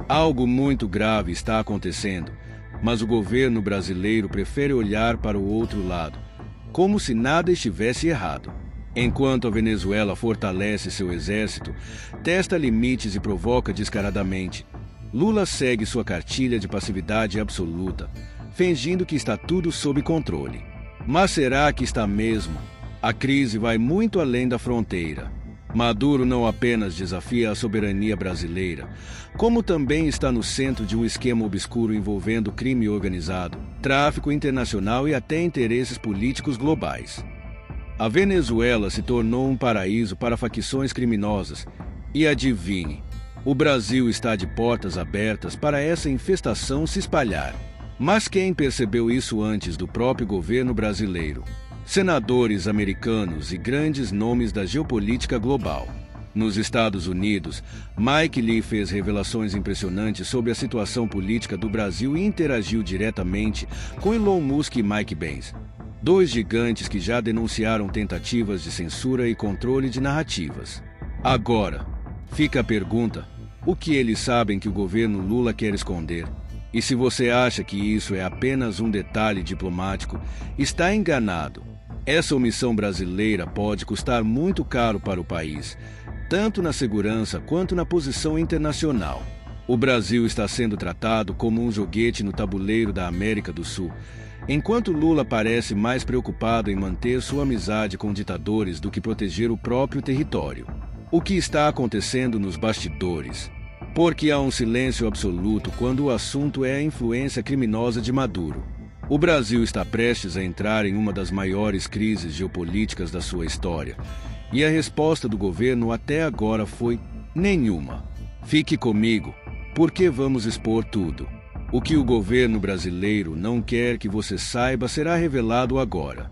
Algo muito grave está acontecendo, mas o governo brasileiro prefere olhar para o outro lado, como se nada estivesse errado. Enquanto a Venezuela fortalece seu exército, testa limites e provoca descaradamente, Lula segue sua cartilha de passividade absoluta, fingindo que está tudo sob controle. Mas será que está mesmo? A crise vai muito além da fronteira. Maduro não apenas desafia a soberania brasileira, como também está no centro de um esquema obscuro envolvendo crime organizado, tráfico internacional e até interesses políticos globais. A Venezuela se tornou um paraíso para facções criminosas. E adivinhe, o Brasil está de portas abertas para essa infestação se espalhar. Mas quem percebeu isso antes do próprio governo brasileiro? Senadores americanos e grandes nomes da geopolítica global. Nos Estados Unidos, Mike Lee fez revelações impressionantes sobre a situação política do Brasil e interagiu diretamente com Elon Musk e Mike Pence, dois gigantes que já denunciaram tentativas de censura e controle de narrativas. Agora, fica a pergunta: o que eles sabem que o governo Lula quer esconder? E se você acha que isso é apenas um detalhe diplomático, está enganado. Essa omissão brasileira pode custar muito caro para o país, tanto na segurança quanto na posição internacional. O Brasil está sendo tratado como um joguete no tabuleiro da América do Sul, enquanto Lula parece mais preocupado em manter sua amizade com ditadores do que proteger o próprio território. O que está acontecendo nos bastidores? Porque há um silêncio absoluto quando o assunto é a influência criminosa de Maduro. O Brasil está prestes a entrar em uma das maiores crises geopolíticas da sua história, e a resposta do governo até agora foi nenhuma. Fique comigo, porque vamos expor tudo. O que o governo brasileiro não quer que você saiba será revelado agora.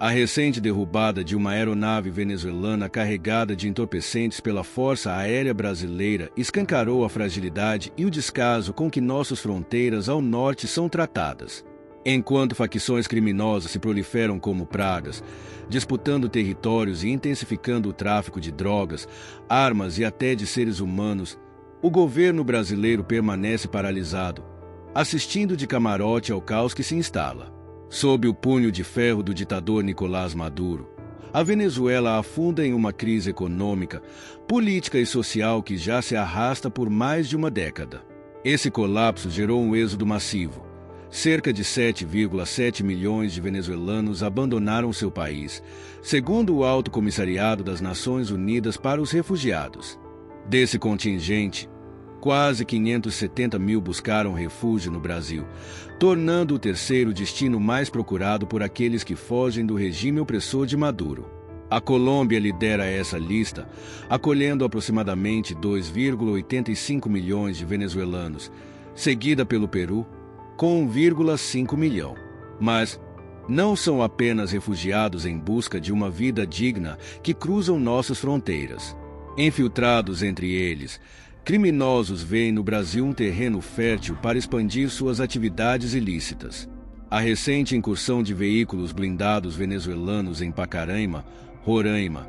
A recente derrubada de uma aeronave venezuelana carregada de entorpecentes pela Força Aérea Brasileira escancarou a fragilidade e o descaso com que nossas fronteiras ao norte são tratadas. Enquanto facções criminosas se proliferam como pragas, disputando territórios e intensificando o tráfico de drogas, armas e até de seres humanos, o governo brasileiro permanece paralisado, assistindo de camarote ao caos que se instala. Sob o punho de ferro do ditador Nicolás Maduro, a Venezuela afunda em uma crise econômica, política e social que já se arrasta por mais de uma década. Esse colapso gerou um êxodo massivo. Cerca de 7,7 milhões de venezuelanos abandonaram seu país, segundo o Alto Comissariado das Nações Unidas para os Refugiados. Desse contingente, quase 570 mil buscaram refúgio no Brasil, tornando o terceiro destino mais procurado por aqueles que fogem do regime opressor de Maduro. A Colômbia lidera essa lista, acolhendo aproximadamente 2,85 milhões de venezuelanos, seguida pelo Peru, com 1,5 milhão. Mas não são apenas refugiados em busca de uma vida digna que cruzam nossas fronteiras. Infiltrados entre eles, criminosos veem no Brasil um terreno fértil para expandir suas atividades ilícitas. A recente incursão de veículos blindados venezuelanos em Pacaraima, Roraima,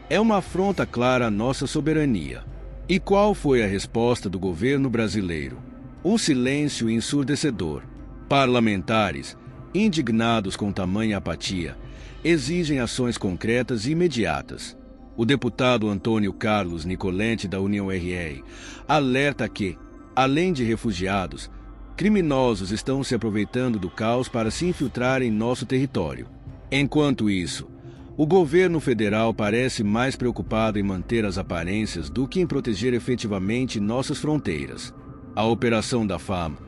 é uma afronta clara à nossa soberania. E qual foi a resposta do governo brasileiro? Um silêncio ensurdecedor. Parlamentares, indignados com tamanha apatia, exigem ações concretas e imediatas. O deputado Antônio Carlos Nicoletti, da União RR, alerta que, além de refugiados, criminosos estão se aproveitando do caos para se infiltrar em nosso território. Enquanto isso, o governo federal parece mais preocupado em manter as aparências do que em proteger efetivamente nossas fronteiras. A Operação da Fama,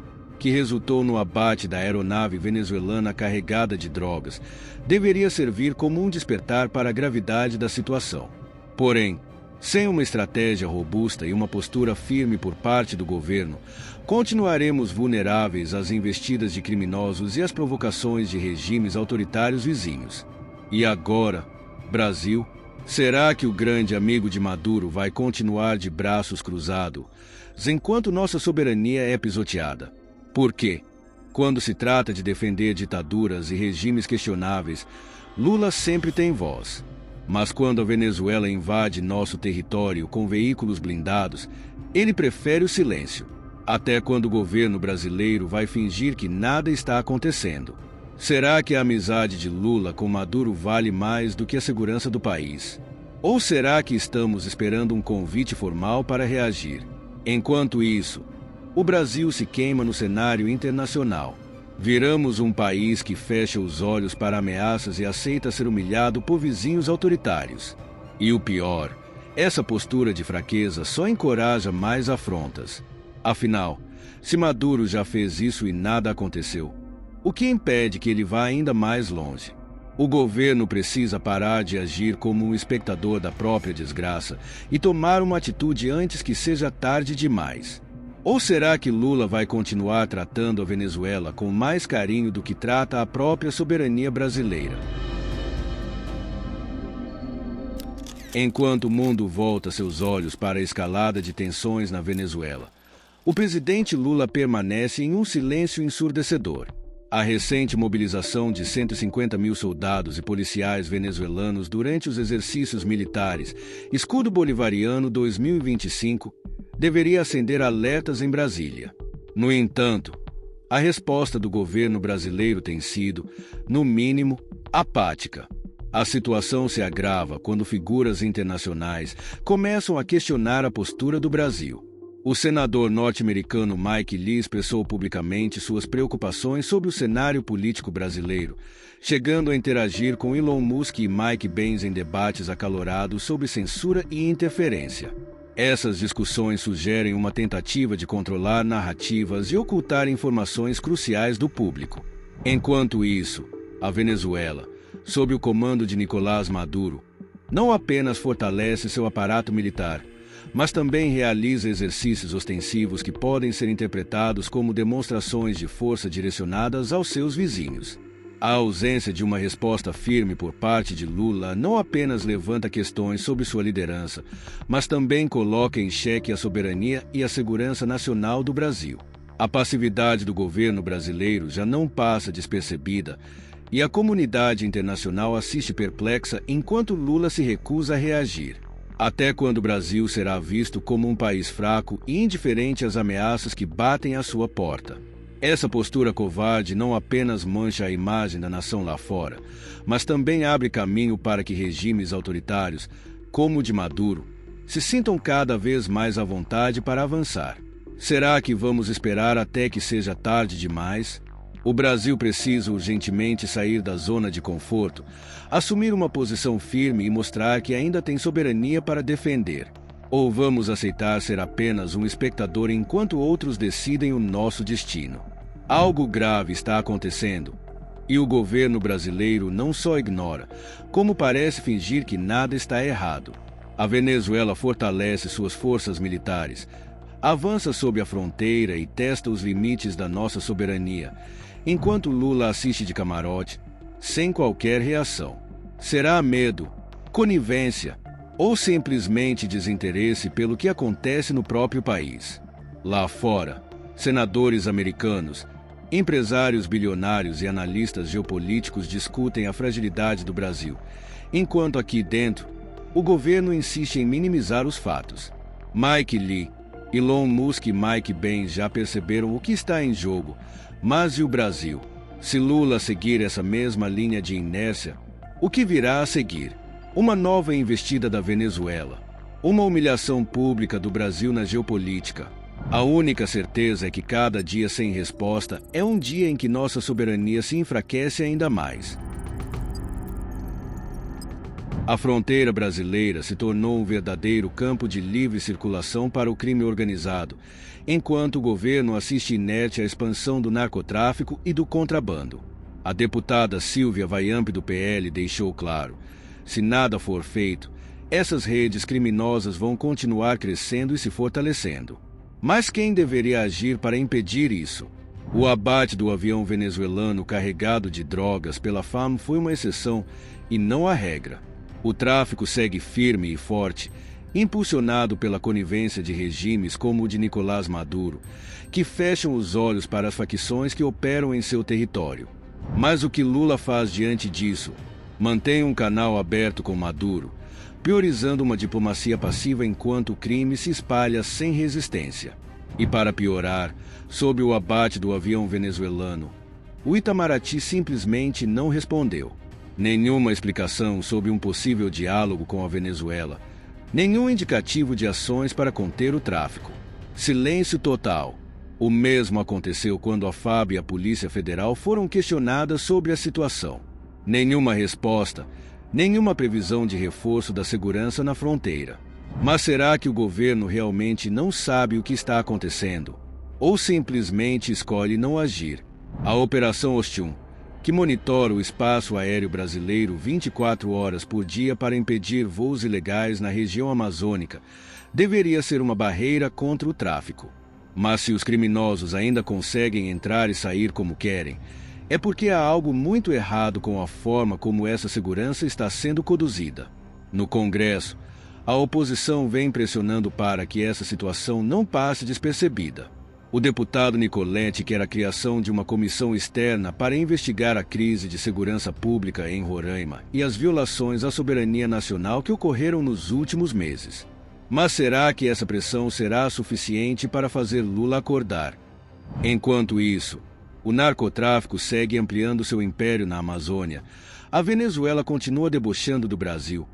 que resultou no abate da aeronave venezuelana carregada de drogas, deveria servir como um despertar para a gravidade da situação. Porém, sem uma estratégia robusta e uma postura firme por parte do governo, continuaremos vulneráveis às investidas de criminosos e às provocações de regimes autoritários vizinhos. E agora, Brasil, será que o grande amigo de Maduro vai continuar de braços cruzados enquanto nossa soberania é pisoteada? Por quê? Quando se trata de defender ditaduras e regimes questionáveis, Lula sempre tem voz. Mas quando a Venezuela invade nosso território com veículos blindados, ele prefere o silêncio. Até quando o governo brasileiro vai fingir que nada está acontecendo? Será que a amizade de Lula com Maduro vale mais do que a segurança do país? Ou será que estamos esperando um convite formal para reagir? Enquanto isso, o Brasil se queima no cenário internacional. Viramos um país que fecha os olhos para ameaças e aceita ser humilhado por vizinhos autoritários. E o pior, essa postura de fraqueza só encoraja mais afrontas. Afinal, se Maduro já fez isso e nada aconteceu, o que impede que ele vá ainda mais longe? O governo precisa parar de agir como um espectador da própria desgraça e tomar uma atitude antes que seja tarde demais. Ou será que Lula vai continuar tratando a Venezuela com mais carinho do que trata a própria soberania brasileira? Enquanto o mundo volta seus olhos para a escalada de tensões na Venezuela, o presidente Lula permanece em um silêncio ensurdecedor. A recente mobilização de 150 mil soldados e policiais venezuelanos durante os exercícios militares Escudo Bolivariano 2025 deveria acender alertas em Brasília. No entanto, a resposta do governo brasileiro tem sido, no mínimo, apática. A situação se agrava quando figuras internacionais começam a questionar a postura do Brasil. O senador norte-americano Mike Lee expressou publicamente suas preocupações sobre o cenário político brasileiro, chegando a interagir com Elon Musk e Mike Pence em debates acalorados sobre censura e interferência. Essas discussões sugerem uma tentativa de controlar narrativas e ocultar informações cruciais do público. Enquanto isso, a Venezuela, sob o comando de Nicolás Maduro, não apenas fortalece seu aparato militar, mas também realiza exercícios ostensivos que podem ser interpretados como demonstrações de força direcionadas aos seus vizinhos. A ausência de uma resposta firme por parte de Lula não apenas levanta questões sobre sua liderança, mas também coloca em xeque a soberania e a segurança nacional do Brasil. A passividade do governo brasileiro já não passa despercebida e a comunidade internacional assiste perplexa enquanto Lula se recusa a reagir. Até quando o Brasil será visto como um país fraco e indiferente às ameaças que batem à sua porta? Essa postura covarde não apenas mancha a imagem da nação lá fora, mas também abre caminho para que regimes autoritários, como o de Maduro, se sintam cada vez mais à vontade para avançar. Será que vamos esperar até que seja tarde demais? O Brasil precisa urgentemente sair da zona de conforto, assumir uma posição firme e mostrar que ainda tem soberania para defender. Ou vamos aceitar ser apenas um espectador enquanto outros decidem o nosso destino? Algo grave está acontecendo, e o governo brasileiro não só ignora, como parece fingir que nada está errado. A Venezuela fortalece suas forças militares, avança sobre a fronteira e testa os limites da nossa soberania, enquanto Lula assiste de camarote, sem qualquer reação. Será medo, conivência ou simplesmente desinteresse pelo que acontece no próprio país? Lá fora, senadores americanos, empresários bilionários e analistas geopolíticos discutem a fragilidade do Brasil, enquanto aqui dentro, o governo insiste em minimizar os fatos. Mike Lee, Elon Musk e Mike Pence já perceberam o que está em jogo, mas e o Brasil? Se Lula seguir essa mesma linha de inércia, o que virá a seguir? Uma nova investida da Venezuela, uma humilhação pública do Brasil na geopolítica. A única certeza é que cada dia sem resposta é um dia em que nossa soberania se enfraquece ainda mais. A fronteira brasileira se tornou um verdadeiro campo de livre circulação para o crime organizado, enquanto o governo assiste inerte à expansão do narcotráfico e do contrabando. A deputada Silvia Vaiamp do PL deixou claro: se nada for feito, essas redes criminosas vão continuar crescendo e se fortalecendo. Mas quem deveria agir para impedir isso? O abate do avião venezuelano carregado de drogas pela FAM foi uma exceção e não a regra. O tráfico segue firme e forte, impulsionado pela conivência de regimes como o de Nicolás Maduro, que fecham os olhos para as facções que operam em seu território. Mas o que Lula faz diante disso? Mantém um canal aberto com Maduro, priorizando uma diplomacia passiva enquanto o crime se espalha sem resistência. E para piorar, sob o abate do avião venezuelano, o Itamaraty simplesmente não respondeu. Nenhuma explicação sobre um possível diálogo com a Venezuela, nenhum indicativo de ações para conter o tráfico. Silêncio total. O mesmo aconteceu quando a FAB e a Polícia Federal foram questionadas sobre a situação. Nenhuma resposta, nenhuma previsão de reforço da segurança na fronteira. Mas será que o governo realmente não sabe o que está acontecendo? Ou simplesmente escolhe não agir? A Operação Ostium, que monitora o espaço aéreo brasileiro 24 horas por dia para impedir voos ilegais na região amazônica, deveria ser uma barreira contra o tráfico. Mas se os criminosos ainda conseguem entrar e sair como querem, é porque há algo muito errado com a forma como essa segurança está sendo conduzida. No Congresso, a oposição vem pressionando para que essa situação não passe despercebida. O deputado Nicoletti quer a criação de uma comissão externa para investigar a crise de segurança pública em Roraima e as violações à soberania nacional que ocorreram nos últimos meses. Mas será que essa pressão será suficiente para fazer Lula acordar? Enquanto isso, o narcotráfico segue ampliando seu império na Amazônia, a Venezuela continua debochando do Brasil,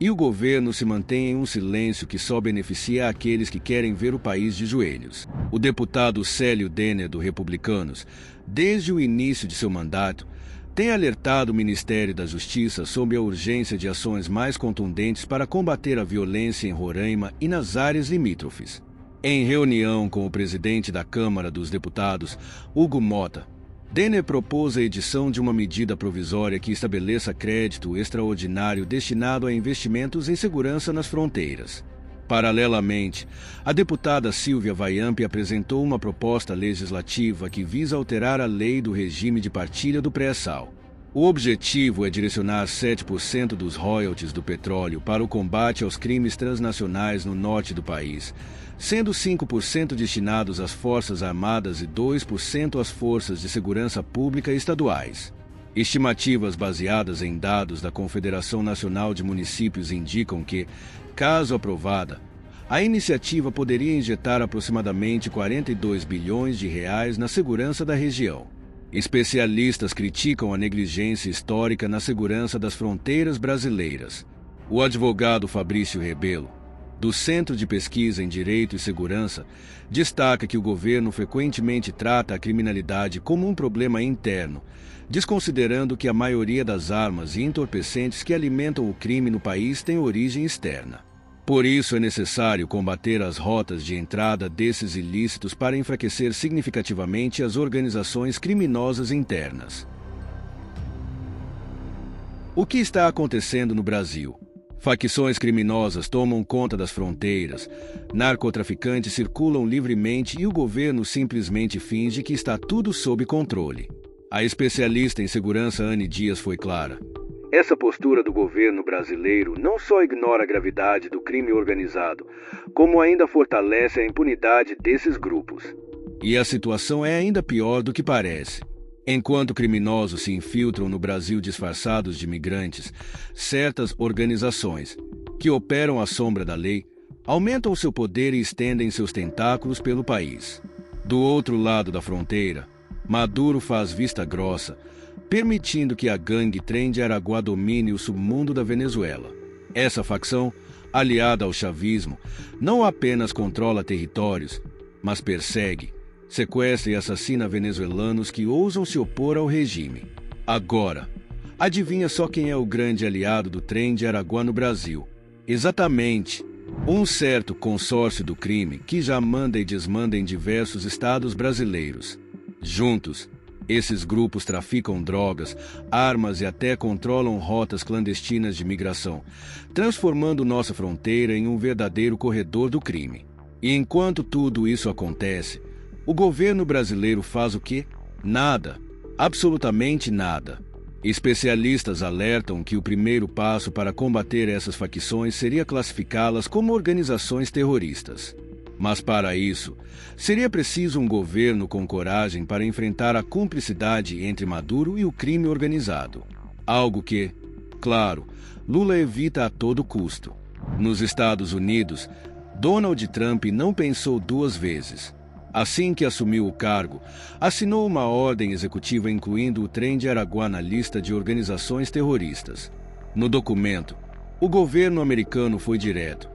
e o governo se mantém em um silêncio que só beneficia aqueles que querem ver o país de joelhos. O deputado Célio Denner, do Republicanos, desde o início de seu mandato, tem alertado o Ministério da Justiça sobre a urgência de ações mais contundentes para combater a violência em Roraima e nas áreas limítrofes. Em reunião com o presidente da Câmara dos Deputados, Hugo Mota, Denner propôs a edição de uma medida provisória que estabeleça crédito extraordinário destinado a investimentos em segurança nas fronteiras. Paralelamente, a deputada Silvia Wayamp apresentou uma proposta legislativa que visa alterar a lei do regime de partilha do pré-sal. O objetivo é direcionar 7% dos royalties do petróleo para o combate aos crimes transnacionais no norte do país, sendo 5% destinados às Forças Armadas e 2% às Forças de Segurança Pública estaduais. Estimativas baseadas em dados da Confederação Nacional de Municípios indicam que, caso aprovada, a iniciativa poderia injetar aproximadamente 42 bilhões de reais na segurança da região. Especialistas criticam a negligência histórica na segurança das fronteiras brasileiras. O advogado Fabrício Rebelo, do Centro de Pesquisa em Direito e Segurança, destaca que o governo frequentemente trata a criminalidade como um problema interno, desconsiderando que a maioria das armas e entorpecentes que alimentam o crime no país tem origem externa. Por isso é necessário combater as rotas de entrada desses ilícitos para enfraquecer significativamente as organizações criminosas internas. O que está acontecendo no Brasil? Facções criminosas tomam conta das fronteiras, narcotraficantes circulam livremente e o governo simplesmente finge que está tudo sob controle. A especialista em segurança Anne Dias foi clara. Essa postura do governo brasileiro não só ignora a gravidade do crime organizado, como ainda fortalece a impunidade desses grupos. E a situação é ainda pior do que parece. Enquanto criminosos se infiltram no Brasil disfarçados de migrantes, certas organizações, que operam à sombra da lei, aumentam seu poder e estendem seus tentáculos pelo país. Do outro lado da fronteira, Maduro faz vista grossa, permitindo que a gangue Trem de Araguá domine o submundo da Venezuela. Essa facção, aliada ao chavismo, não apenas controla territórios, mas persegue, sequestra e assassina venezuelanos que ousam se opor ao regime. Agora, adivinha só quem é o grande aliado do Trem de Araguá no Brasil? Exatamente, um certo consórcio do crime que já manda e desmanda em diversos estados brasileiros. Juntos, esses grupos traficam drogas, armas e até controlam rotas clandestinas de migração, transformando nossa fronteira em um verdadeiro corredor do crime. E enquanto tudo isso acontece, o governo brasileiro faz o quê? Nada. Absolutamente nada. Especialistas alertam que o primeiro passo para combater essas facções seria classificá-las como organizações terroristas. Mas para isso, seria preciso um governo com coragem para enfrentar a cumplicidade entre Maduro e o crime organizado. Algo que, claro, Lula evita a todo custo. Nos Estados Unidos, Donald Trump não pensou duas vezes. Assim que assumiu o cargo, assinou uma ordem executiva incluindo o Trem de Araguá na lista de organizações terroristas. No documento, o governo americano foi direto.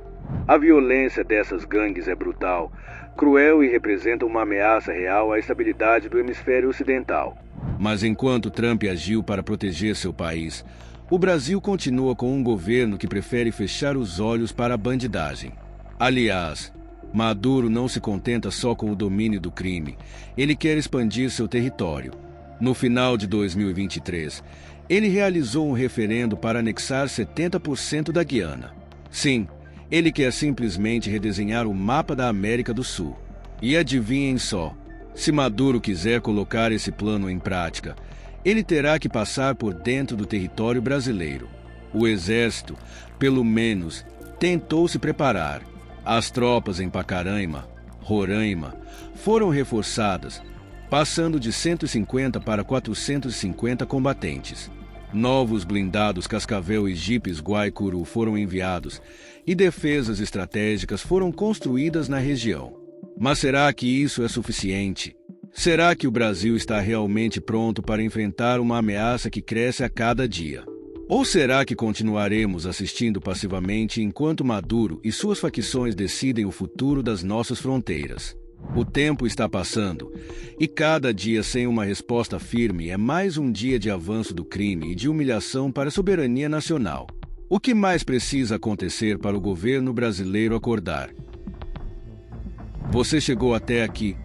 A violência dessas gangues é brutal, cruel e representa uma ameaça real à estabilidade do hemisfério ocidental. Mas enquanto Trump agiu para proteger seu país, o Brasil continua com um governo que prefere fechar os olhos para a bandidagem. Aliás, Maduro não se contenta só com o domínio do crime, ele quer expandir seu território. No final de 2023, ele realizou um referendo para anexar 70% da Guiana. Sim, ele quer simplesmente redesenhar o mapa da América do Sul. E adivinhem só, se Maduro quiser colocar esse plano em prática, ele terá que passar por dentro do território brasileiro. O exército, pelo menos, tentou se preparar. As tropas em Pacaraima, Roraima, foram reforçadas, passando de 150 para 450 combatentes. Novos blindados Cascavel e jipes Guaicuru foram enviados e defesas estratégicas foram construídas na região. Mas será que isso é suficiente? Será que o Brasil está realmente pronto para enfrentar uma ameaça que cresce a cada dia? Ou será que continuaremos assistindo passivamente enquanto Maduro e suas facções decidem o futuro das nossas fronteiras? O tempo está passando, e cada dia sem uma resposta firme é mais um dia de avanço do crime e de humilhação para a soberania nacional. O que mais precisa acontecer para o governo brasileiro acordar? Você chegou até aqui,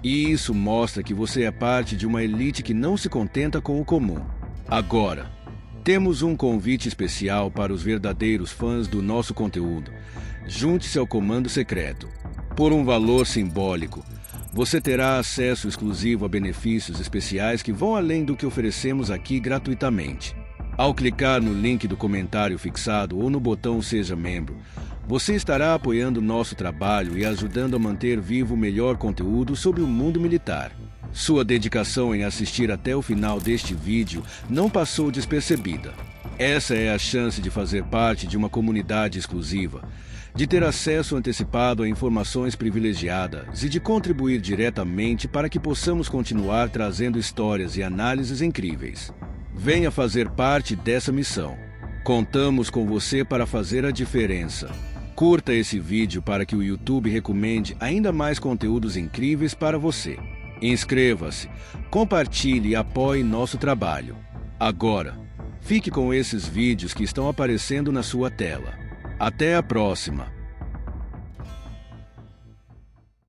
e isso mostra que você é parte de uma elite que não se contenta com o comum. Agora, temos um convite especial para os verdadeiros fãs do nosso conteúdo. Junte-se ao Comando Secreto. Por um valor simbólico, você terá acesso exclusivo a benefícios especiais que vão além do que oferecemos aqui gratuitamente. Ao clicar no link do comentário fixado ou no botão Seja Membro, você estará apoiando nosso trabalho e ajudando a manter vivo o melhor conteúdo sobre o mundo militar. Sua dedicação em assistir até o final deste vídeo não passou despercebida. Essa é a chance de fazer parte de uma comunidade exclusiva, de ter acesso antecipado a informações privilegiadas e de contribuir diretamente para que possamos continuar trazendo histórias e análises incríveis. Venha fazer parte dessa missão. Contamos com você para fazer a diferença. Curta esse vídeo para que o YouTube recomende ainda mais conteúdos incríveis para você. Inscreva-se, compartilhe e apoie nosso trabalho. Agora, fique com esses vídeos que estão aparecendo na sua tela. Até a próxima!